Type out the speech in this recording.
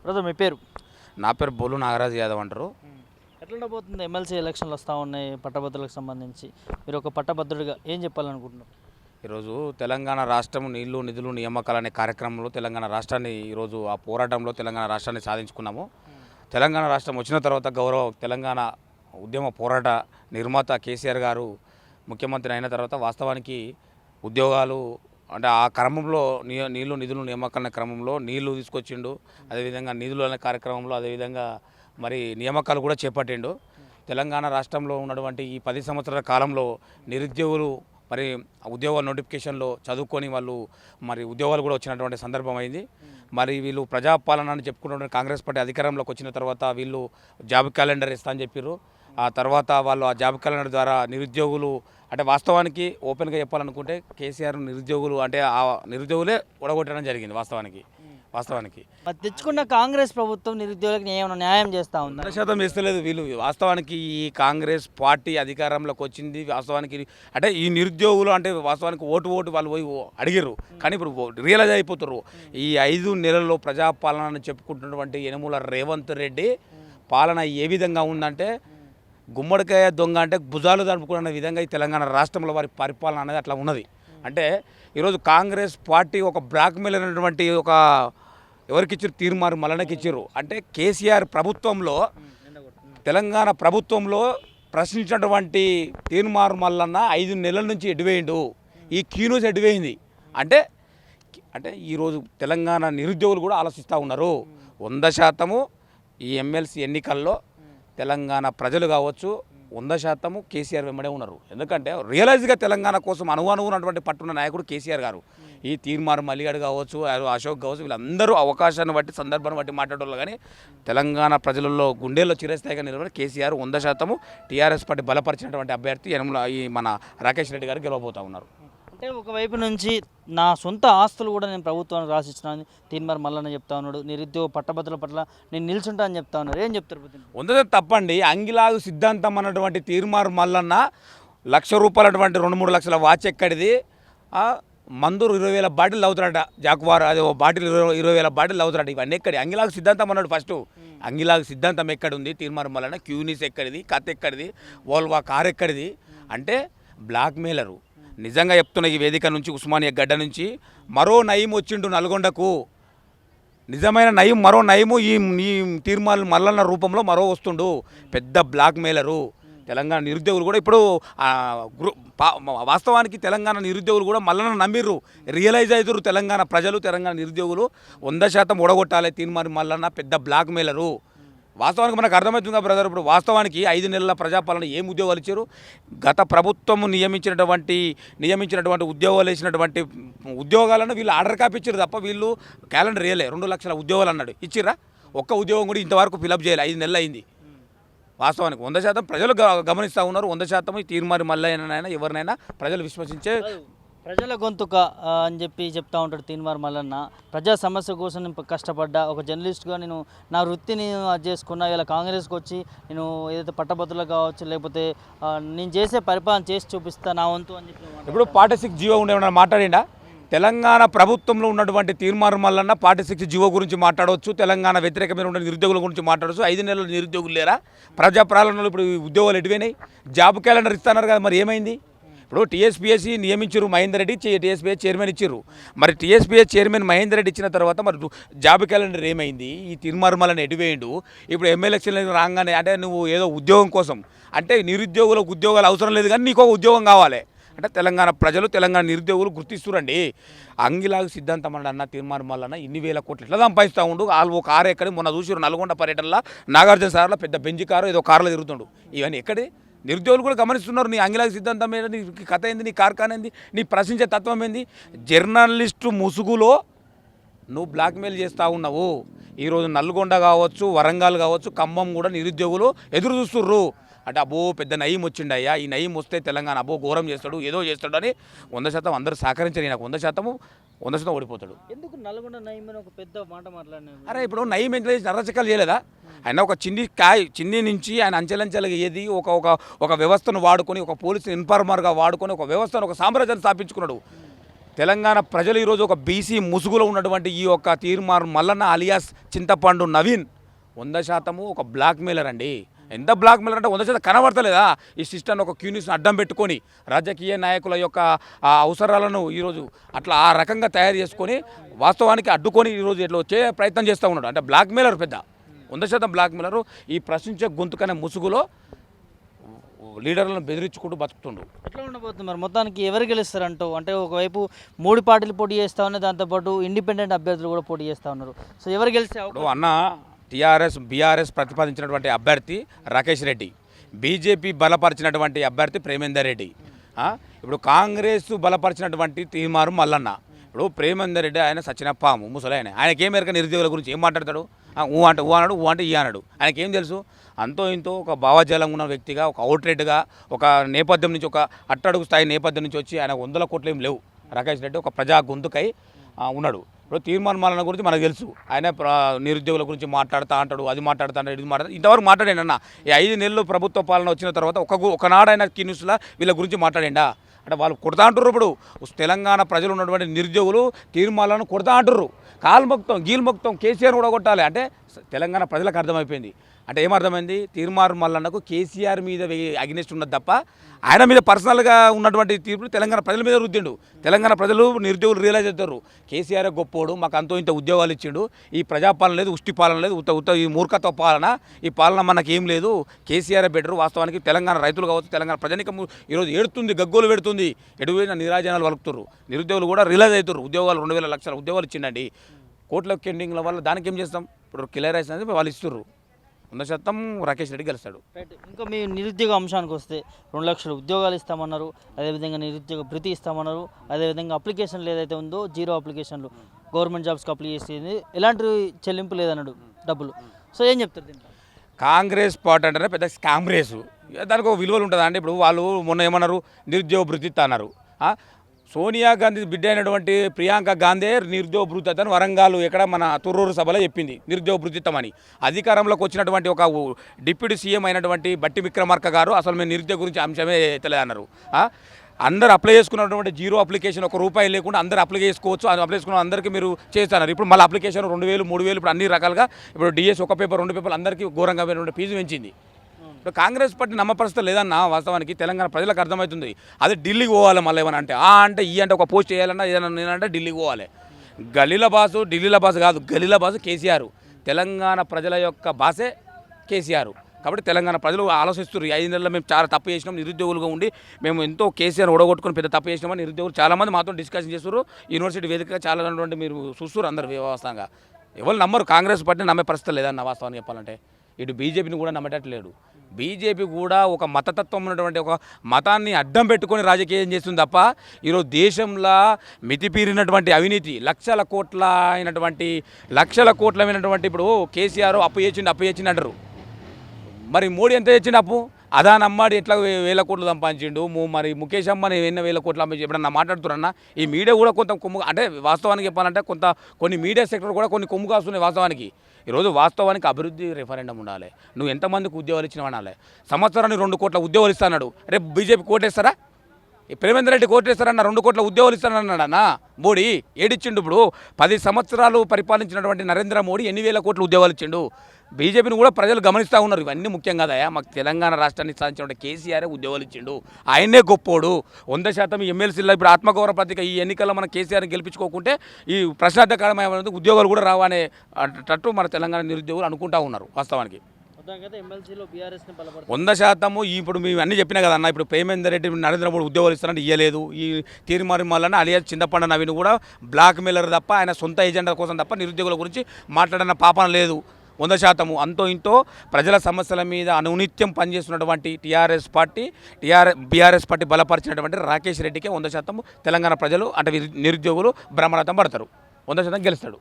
Brother మీ పేరు? నా పేరు బోలు నాగరాజ్ యాదవ్ అంటారు. ఎట్లా ఉండబోతుంది? ఎమ్మెల్సీ ఎలక్షన్లు వస్తూ ఉన్నాయి పట్టభద్రులకు సంబంధించి. మీరు ఒక పట్టభద్రుడిగా ఏం చెప్పాలనుకుంటున్నారు? ఈరోజు తెలంగాణ రాష్ట్రం నీళ్లు నిధులు నియామకాలు అనే కార్యక్రమంలో తెలంగాణ రాష్ట్రాన్ని ఈరోజు ఆ పోరాటంలో తెలంగాణ రాష్ట్రాన్ని సాధించుకున్నాము. తెలంగాణ రాష్ట్రం వచ్చిన తర్వాత గౌరవ తెలంగాణ ఉద్యమ పోరాట నిర్మాత కేసీఆర్ గారు ముఖ్యమంత్రి అయిన తర్వాత వాస్తవానికి ఉద్యోగాలు అంటే ఆ క్రమంలో నీళ్లు నిధులు నియామకాల క్రమంలో నీళ్లు తీసుకొచ్చిండు. అదేవిధంగా నిధులు అనే కార్యక్రమంలో అదేవిధంగా మరి నియామకాలు కూడా చేపట్టిండు. తెలంగాణ రాష్ట్రంలో ఉన్నటువంటి ఈ 10 సంవత్సరాల కాలంలో నిరుద్యోగులు మరి ఉద్యోగాల నోటిఫికేషన్లో చదువుకొని వాళ్ళు మరి ఉద్యోగాలు కూడా వచ్చినటువంటి సందర్భం అయింది. మరి వీళ్ళు ప్రజాపాలన అని చెప్పుకుంటున్న కాంగ్రెస్ పార్టీ అధికారంలోకి వచ్చిన తర్వాత వీళ్ళు జాబ్ క్యాలెండర్ ఇస్తా అని చెప్పారు. ఆ తర్వాత వాళ్ళు ఆ జాబ్ క్యాలెండర్ ద్వారా నిరుద్యోగులు అంటే వాస్తవానికి ఓపెన్గా చెప్పాలనుకుంటే కేసీఆర్ నిరుద్యోగులు అంటే ఆ నిరుద్యోగులే ఓడగొట్టడం జరిగింది వాస్తవానికి. మరి తెచ్చుకున్న కాంగ్రెస్ ప్రభుత్వం నిరుద్యోగులకు న్యాయం చేస్తూ ఉంది. 100% చేస్తలేదు వీళ్ళు. వాస్తవానికి ఈ కాంగ్రెస్ పార్టీ అధికారంలోకి వచ్చింది వాస్తవానికి అంటే ఈ నిరుద్యోగులు అంటే వాస్తవానికి ఓటు వాళ్ళు పోయి అడిగారు. కానీ ఇప్పుడు రియలైజ్ అయిపోతారు. ఈ 5 నెలల్లో ప్రజాపాలన చెప్పుకుంటున్నటువంటి యనమల రేవంత్ రెడ్డి పాలన ఏ విధంగా ఉందంటే గుమ్మడికాయ దొంగ అంటే భుజాలు దడుపుకున్న విధంగా ఈ తెలంగాణ రాష్ట్రంలో వారి పరిపాలన అనేది అట్లా ఉన్నది. అంటే ఈరోజు కాంగ్రెస్ పార్టీ ఒక బ్లాక్మెయిల్ అయినటువంటి ఒక ఎవరికిచ్చారు తీర్మారు మల్లన్నకి ఇచ్చారు. అంటే కేసీఆర్ ప్రభుత్వంలో తెలంగాణ ప్రభుత్వంలో ప్రశ్నించినటువంటి తీర్మారు మల్లన్న 5 నెలల నుంచి ఎడివేయండు. ఈ క్యూన్యూస్ ఎడివేయింది. అంటే ఈరోజు తెలంగాణ నిరుద్యోగులు కూడా ఆలోచిస్తూ ఉన్నారు. 100% ఈ ఎమ్మెల్సీ ఎన్నికల్లో తెలంగాణ ప్రజలు కావచ్చు 100% కేసీఆర్ వెంబడే ఉన్నారు. ఎందుకంటే రియలైజ్గా తెలంగాణ కోసం అనుగుణటువంటి పట్టున్న నాయకుడు కేసీఆర్ గారు. ఈ తీర్మారు మల్లిగాడు కావచ్చు అశోక్ కావచ్చు వీళ్ళందరూ అవకాశాన్ని బట్టి సందర్భాన్ని బట్టి మాట్లాడేవాళ్ళు. కానీ తెలంగాణ ప్రజలలో గుండెల్లో చిరస్థాయిగా నిలబడి కేసీఆర్ 100% టీఆర్ఎస్ పార్టీ బలపరిచినటువంటి అభ్యర్థి ఈ మన రాకేష్ రెడ్డి గారు గెలవబోతూ ఉన్నారు. అంటే ఒకవైపు నుంచి నా సొంత ఆస్తులు కూడా నేను ప్రభుత్వానికి రాసిచ్చినాను తీర్మార్ మల్లన్న చెప్తా ఉన్నాడు. నిరుద్యోగ పట్టభద్రుల పట్ల నేను నిల్చుంటా అని చెప్తా ఉన్నారు. ఏం చెప్తారు? 100% తప్పండి. అంగిలాగు సిద్ధాంతం అన్నటువంటి తీర్మార్ మల్లన్న ₹1,00,000 అటువంటి 2-3 లక్షల వాచ్ ఎక్కడిది? మందూరు 20,000 బాటిల్ అవుతాడట. జాకువార్ అదే బాటిల్ 20,000 బాటిల్ అవుతాడట. ఇవన్నీ ఎక్కడి? అంగిలాగు సిద్ధాంతం అన్నాడు ఫస్ట్. అంగిలాగు సిద్ధాంతం ఎక్కడుంది? తీర్మార్ మల్లన్న క్యూనిస్ ఎక్కడిది? కత్ ఎక్కడిది? వోల్వా కార్ ఎక్కడిది? అంటే బ్లాక్ మెయిలరు. నిజంగా చెప్తున్న ఈ వేదిక నుంచి ఉస్మానియా గడ్డ నుంచి మరో నయం వచ్చిండు నల్గొండకు. నిజమైన నయం మరో నయము ఈ తీర్మార్ మల్లన్న రూపంలో మరో వస్తుండు. పెద్ద బ్లాక్ మెయిలరు. తెలంగాణ నిరుద్యోగులు కూడా ఇప్పుడు వాస్తవానికి తెలంగాణ నిరుద్యోగులు కూడా మల్లన్న నమ్మిర్రు. రియలైజ్ అవుతారు తెలంగాణ ప్రజలు తెలంగాణ నిరుద్యోగులు 100% ఓడగొట్టాలి. తీర్మార్ మల్లన్న పెద్ద బ్లాక్ మెయిలరు. వాస్తవానికి మనకు అర్థమవుతుంది బ్రదర్. ఇప్పుడు వాస్తవానికి 5 నెలల ప్రజాపాలన ఏం ఉద్యోగాలు ఇచ్చారు? గత ప్రభుత్వం నియమించినటువంటి ఉద్యోగాలు వేసినటువంటి ఉద్యోగాలను వీళ్ళు ఆర్డర్ కాపీ ఇచ్చారు తప్ప వీళ్ళు క్యాలెండర్ వేయలే. 2 లక్షల ఉద్యోగాలు అన్నాడు. ఇచ్చిర్రా? ఒక్క ఉద్యోగం కూడా ఇంతవరకు ఫిలప్ చేయాలి. 5 నెలలు అయింది. వాస్తవానికి 100% ప్రజలు గమనిస్తూ ఉన్నారు. 100% ఈ తీర్మారి మల్లన్నైనా ఎవరినైనా ప్రజలు విశ్వసించే ప్రజల గొంతుక అని చెప్పి చెప్తా ఉంటాడు తీర్మార్ మల్లన్న. ప్రజా సమస్య కోసం నేను కష్టపడ్డా, ఒక జర్నలిస్ట్గా నేను నా వృత్తిని చేసుకున్నా. ఇలా కాంగ్రెస్కి వచ్చి నేను ఏదైతే పట్టభద్రులు కావచ్చు లేకపోతే నేను చేసే పరిపాలన చేసి చూపిస్తా నా వంతు అని చెప్పి. ఇప్పుడు 46 జీవో ఉండేమన్నా మాట్లాడిండా? తెలంగాణ ప్రభుత్వంలో ఉన్నటువంటి తీర్మార్ మల్లన్న 46 జీవో గురించి మాట్లాడవచ్చు. తెలంగాణ వ్యతిరేకమైన ఉన్న నిరుద్యోగుల గురించి మాట్లాడవచ్చు. 5 నెలల నిరుద్యోగులు లేరా? ప్రజాపాలనలో ఇప్పుడు ఉద్యోగాలు ఎటువైనాయి? జాబ్ క్యాలెండర్ ఇస్తున్నారు కదా, మరి ఏమైంది? ఇప్పుడు టీఎస్పీఎస్సీ నియమించారు మహేందర్ రెడ్డి, టీఎస్పీఎస్ చైర్మన్ ఇచ్చారు. మరి టీఎస్పీఎస్ చైర్మన్ మహేందర్ రెడ్డి ఇచ్చిన తర్వాత మరి జాబ్ క్యాలెండర్ ఏమైంది? ఈ తీర్మార్ మల్లన్న ఎటువేయండు? ఇప్పుడు ఎమ్మెల్యేలు రాగానే అంటే నువ్వు ఏదో ఉద్యోగం కోసం అంటే నిరుద్యోగులకు ఉద్యోగాలు అవసరం లేదు కానీ నీకు ఉద్యోగం కావాలి అంటే తెలంగాణ ప్రజలు తెలంగాణ నిరుద్యోగులు గుర్తిస్తురండి. అంగిలాగు సిద్ధాంతం అన్న తీర్మార్ మల్లన్న ఇన్ని వేల కోట్లు ఎట్లా సంపాదిస్తూ ఉండు. వాళ్ళు కారు ఎక్కడి మొన్న చూసారు నల్గొండ పర్యటనలో నాగార్జున సార్లో పెద్ద బెంజి కారు ఏదో కారులో తిరుగుతుండు. ఇవన్నీ ఎక్కడి? నిరుద్యోగులు కూడా గమనిస్తున్నారు. నీ అంగిలాగు సిద్ధాంతం ఏంటి? నీ కథ ఏంది? నీ కార్ఖానా నీ ప్రశ్నించే తత్వం ఏంది? జర్నలిస్టు ముసుగులో నువ్వు బ్లాక్మెయిల్ చేస్తూ ఉన్నావు. ఈరోజు నల్గొండ కావచ్చు, వరంగల్ కావచ్చు, ఖమ్మం కూడా నిరుద్యోగులు ఎదురు చూస్తుర్రు. అంటే అబ్బో పెద్ద నయం వచ్చిండయ్యా, ఈ నయం వస్తే తెలంగాణ అబ్బో ఘోరం చేస్తాడు ఏదో చేస్తాడు అని 100% అందరూ సహకరించని నాకు 100% ఓడిపోతాడు. ఎందుకు నల్గొండ నయం అని ఒక పెద్ద మాట మాట్లాడినారు? అరే ఇప్పుడు నయం ఏం చేసి నరచకాలు చేయలేదా? ఆయన ఒక చిన్ని నుంచి ఆయన అంచెలంచెలుగా ఏది ఒక వ్యవస్థను వాడుకొని ఒక పోలీసు ఇన్ఫార్మర్గా వాడుకొని ఒక వ్యవస్థను ఒక సామ్రాజ్యాన్ని స్థాపించుకున్నాడు. తెలంగాణ ప్రజలు ఈరోజు ఒక బీసీ ముసుగులో ఉన్నటువంటి ఈ యొక్క తీర్మార్ మల్లన్న అలియాస్ చింతపండు నవీన్ 100% ఒక బ్లాక్ మెయిలర్ అండి. ఎంత బ్లాక్ మెయిలర్ అంటే 100% కనబడతలేదా? ఈ సిస్టమ్ ఒక క్యూనిస్ని అడ్డం పెట్టుకొని రాజకీయ నాయకుల యొక్క ఆ అవసరాలను ఈరోజు అట్లా ఆ రకంగా తయారు చేసుకొని వాస్తవానికి అడ్డుకొని ఈరోజు ఇట్లా వచ్చే ప్రయత్నం చేస్తూ ఉన్నాడు. అంటే బ్లాక్ మెయిలర్ పెద్ద 100% బ్లాక్ మెయిలరు. ఈ ప్రశ్నించే గొంతుకనే ముసుగులో లీడర్లను బెదిరించుకుంటూ బతుకుతుండు. ఎట్లా ఉండబోతుంది మరి మొత్తానికి ఎవరు గెలుస్తారంటూ? అంటే ఒకవైపు 3 పార్టీలు పోటీ చేస్తూ ఉన్నాయి, దాంతోపాటు ఇండిపెండెంట్ అభ్యర్థులు కూడా పోటీ చేస్తూ ఉన్నారు. సో ఎవరు గెలిస్తే ఇప్పుడు అన్న టీఆర్ఎస్ బీఆర్ఎస్ ప్రతిపాదించినటువంటి అభ్యర్థి రాకేష్ రెడ్డి, బీజేపీ బలపరిచినటువంటి అభ్యర్థి ప్రేమేందర్ రెడ్డి, ఇప్పుడు కాంగ్రెస్ బలపరిచినటువంటి తీర్మారు మల్లన్న. ఇప్పుడు ప్రేమేందర్ రెడ్డి ఆయన సచిన పాము ముసలాయన, ఆయనకేం మేరకు నిరుద్యోగుల గురించి ఏం మాట్లాడతాడు? ఊ అంటే ఊ అన్నాడు, ఊ అంటే ఈ అన్నాడు. ఆయనకేం తెలుసు? అంతో ఇంతో ఒక భావజాలం ఉన్న వ్యక్తిగా, ఒక అవుట్రేట్గా, ఒక నేపథ్యం నుంచి, ఒక అట్టడుగు స్థాయి నేపథ్యం నుంచి వచ్చి ఆయన 100 కోట్లు ఏం లేవు. రాకేష్ రెడ్డి ఒక ప్రజా గొంతుకై ఉన్నాడు. ఇప్పుడు తీర్మాన మల్లన్న గురించి మనకు తెలుసు, ఆయన నిరుద్యోగుల గురించి మాట్లాడుతూ అంటాడు, అది మాట్లాడుతూ అంటాడు, ఇది మాట్లాడు. ఇంతవరకు మాట్లాడాడన్నా ఈ 5 నెలలు ప్రభుత్వ పాలన వచ్చిన తర్వాత ఒకనాడు ఆయన కిన్యూస్లా వీళ్ళ గురించి మాట్లాడిండా? అంటే వాళ్ళు కొడతా అంటారు. ఇప్పుడు తెలంగాణ ప్రజలు ఉన్నటువంటి నిరుద్యోగులు తీర్మానాలను కొడతా అంటారు. కాలు మొక్తం గీలు మొక్తం కేసీఆర్ కూడా కొట్టాలి అంటే తెలంగాణ ప్రజలకు అర్థమైపోయింది. అంటే ఏమర్థమైంది? తీర్మార్ మల్లన్నకు కేసీఆర్ మీద అగ్నెస్ట్ ఉన్నది తప్ప ఆయన మీద పర్సనల్గా ఉన్నటువంటి తీర్పులు తెలంగాణ ప్రజల మీద రుద్దిండు. తెలంగాణ ప్రజలు నిరుద్యోగులు రియలైజ్ అవుతారు, కేసీఆర్ గొప్పోడు, మాకు అంతో ఇంత ఉద్యోగాలు ఇచ్చిండు, ఈ ప్రజాపాలన లేదు, ఉష్టి పాలన లేదు, ఈ మూర్ఖత్వ పాలన, ఈ పాలన మనకి ఏం లేదు, కేసీఆర్ బెటర్. వాస్తవానికి తెలంగాణ రైతులు కావచ్చు, తెలంగాణ ప్రజానికం ఈరోజు ఏడుతుంది, గగ్గోలు పెడుతుంది, ఎటువైన నిరాజనాలు వలుకుతారు. నిరుద్యోగులు కూడా రియలైజ్ అవుతారు. ఉద్యోగాలు 2000 లక్షల ఉద్యోగాలు ఇచ్చిండండి. కోట్ల కెండింగ్ల వల్ల దానికి ఏం చేస్తాం? ఇప్పుడు కిలరైస్ అనేది వాళ్ళు ఇస్తుర్రు. 100% రాకేష్ రెడ్డి గెలుస్తాడు. ఇంకా మీ నిరుద్యోగ అంశానికి వస్తే 2 లక్షల ఉద్యోగాలు ఇస్తామన్నారు, అదేవిధంగా నిరుద్యోగ భృతి ఇస్తామన్నారు, అదేవిధంగా అప్లికేషన్లు ఏదైతే ఉందో 0 అప్లికేషన్లు గవర్నమెంట్ జాబ్స్కి అప్లై చేసేది ఎలాంటి చెల్లింపు లేదన్నాడు డబ్బులు. సో ఏం చెప్తారు దీంట్లో? కాంగ్రెస్ పార్టీ అంటేనే పెద్ద కాంగ్రెస్, దానికి ఒక విలువలు ఉంటుందా అండి? ఇప్పుడు వాళ్ళు మొన్న ఏమన్నారు? నిరుద్యోగ భృతి అన్నారు. సోనియా గాంధీ బిడ్డ అయినటువంటి ప్రియాంక గాంధీ నిరుద్యోగ భృతి అని వరంగల్ ఎక్కడ మన తుర్రూరు సభలో చెప్పింది, నిరుద్యోగ భృతి ఇస్తామని. అధికారంలోకి వచ్చినటువంటి ఒక డిప్యూటీ సీఎం అయినటువంటి బట్టి విక్రమార్క గారు అసలు మేము నిరుద్యోగ గురించి అంశమే తెలియదు అన్నారు. అందరు అప్లై చేసుకున్నటువంటి 0 అప్లికేషన్ ₹1 లేకుండా అందరు అప్లై చేసుకోవచ్చు, అప్లై చేసుకున్న అందరికీ మీరు చేస్తున్నారు. ఇప్పుడు మళ్ళీ అప్లికేషన్ 2000 3000 ఇప్పుడు అన్ని రకాలుగా ఇప్పుడు డిఎస్ 1 పేపర్ 2 పేపర్లు అందరికీ ఘోరంగా ఫీజు పెంచింది. ఇప్పుడు కాంగ్రెస్ పార్టీ నమ్మపరిస్థితి లేదన్న. వాస్తవానికి తెలంగాణ ప్రజలకు అర్థమవుతుంది. అదే ఢిల్లీకి పోవాలి మళ్ళీ ఏమన్నా అంటే అంటే ఈ అంటే ఒక పోస్ట్ చేయాలన్నా ఏదైనా నేనంటే ఢిల్లీకి పోవాలి. ఢిల్లీల బాసు కాదు, గలీల బాసు కేసీఆర్. తెలంగాణ ప్రజల యొక్క బాసే కేసీఆర్. కాబట్టి తెలంగాణ ప్రజలు ఆలోచిస్తున్నారు, 5 నెలల్లో మేము చాలా తప్పు చేసినాం, నిరుద్యోగులుగా ఉండి మేము ఎంతో కేసీఆర్ ఓడగొట్టుకుని పెద్ద తప్పు చేసినామని నిరుద్యోగులు చాలామంది మాతో డిస్కషన్ చేస్తారు. యూనివర్సిటీ వేదికగా చాలా మీరు చూస్తారు అందరు వ్యవస్థగా. ఎవరు నమ్మరు, కాంగ్రెస్ పార్టీని నమ్మే పరిస్థితి లేదన్న వాస్తవాన్ని చెప్పాలంటే. ఇటు బీజేపీని కూడా నమ్మేటట్లేడు. బీజేపీ కూడా ఒక మతతత్వం ఉన్నటువంటి ఒక మతాన్ని అడ్డం పెట్టుకొని రాజకీయం చేస్తుంది తప్ప ఈరోజు దేశంలో మితిపీరినటువంటి అవినీతి లక్షల కోట్లమైనటువంటి ఇప్పుడు కేసీఆర్ అప్పు చేసిండు అంటారు. మరి మోడీ ఎంత చేసిండు అప్పు? అదాని అమ్మాడి ఎట్లా 1000 కోట్లు సంపాదించిండు, మరి ముఖేష్ అంబానీ 1000 కోట్లు సంపాదించి ఎప్పుడన్నా మాట్లాడుతున్నారన్నా? ఈ మీడియా కూడా కొంత కొమ్ము, అంటే వాస్తవానికి చెప్పాలంటే కొన్ని మీడియా సెక్టర్ కూడా కొన్ని కొమ్ము కాస్తున్నాయి వాస్తవానికి. ఈరోజు వాస్తవానికి అభివృద్ధి రెఫరెండం ఉండాలి. నువ్వు ఎంతమందికి ఉద్యోగాలు ఇచ్చినావు అనాలి. సంవత్సరానికి 2 కోట్ల ఉద్యోగాలు ఇస్తాడు. రేపు బీజేపీ కోటేస్తారా? ప్రేమేందర్ రెడ్డి కోటేస్తారన్న 2 కోట్ల ఉద్యోగాలు ఇస్తానన్నాడన్నా మోడీ. ఏడిచ్చిండు? ఇప్పుడు 10 సంవత్సరాలు పరిపాలించినటువంటి నరేంద్ర మోడీ ఎన్ని వేల కోట్ల ఉద్యోగాలు ఇచ్చిండు? బీజేపీని కూడా ప్రజలు గమనిస్తూ ఉన్నారు. ఇవన్నీ ముఖ్యం కాదయా, మాకు తెలంగాణ రాష్ట్రాన్ని సాధించిన కేసీఆర్ ఉద్యోగాలు ఇచ్చిండు, ఆయనే గొప్పోడు. 100% ఎమ్మెల్సీలో ఇప్పుడు ఆత్మగౌరవ పత్రిక ఈ ఎన్నికల్లో మన కేసీఆర్ని గెలిపించుకోకుంటే ఈ ప్రశ్నార్థకరమైన ఉద్యోగాలు కూడా రావనే అన్నట్టు మన తెలంగాణ నిరుద్యోగులు అనుకుంటా ఉన్నారు వాస్తవానికి. 100% ఇప్పుడు మేము అన్నీ చెప్పినా కదన్న. ఇప్పుడు ప్రేమేందర్ రెడ్డి నరేంద్ర మోడీ ఉద్యోగాలు ఇస్తారంటే ఇవ్వలేదు. ఈ తీర్మానం వలన అలియాస్ చింతపండు నవీన్ కూడా బ్లాక్ మెయిలర్ తప్ప ఆయన సొంత ఎజెండా కోసం తప్ప నిరుద్యోగుల గురించి మాట్లాడిన పాపన లేదు. 100% అంతో ఇంతో ప్రజల సమస్యల మీద అనునిత్యం పనిచేస్తున్నటువంటి బీఆర్ఎస్ పార్టీ బలపరిచినటువంటి రాకేష్ రెడ్డికే 100% తెలంగాణ ప్రజలు అంటే నిరుద్యోగులు బ్రహ్మరథం పడతారు. 100% గెలుస్తాడు.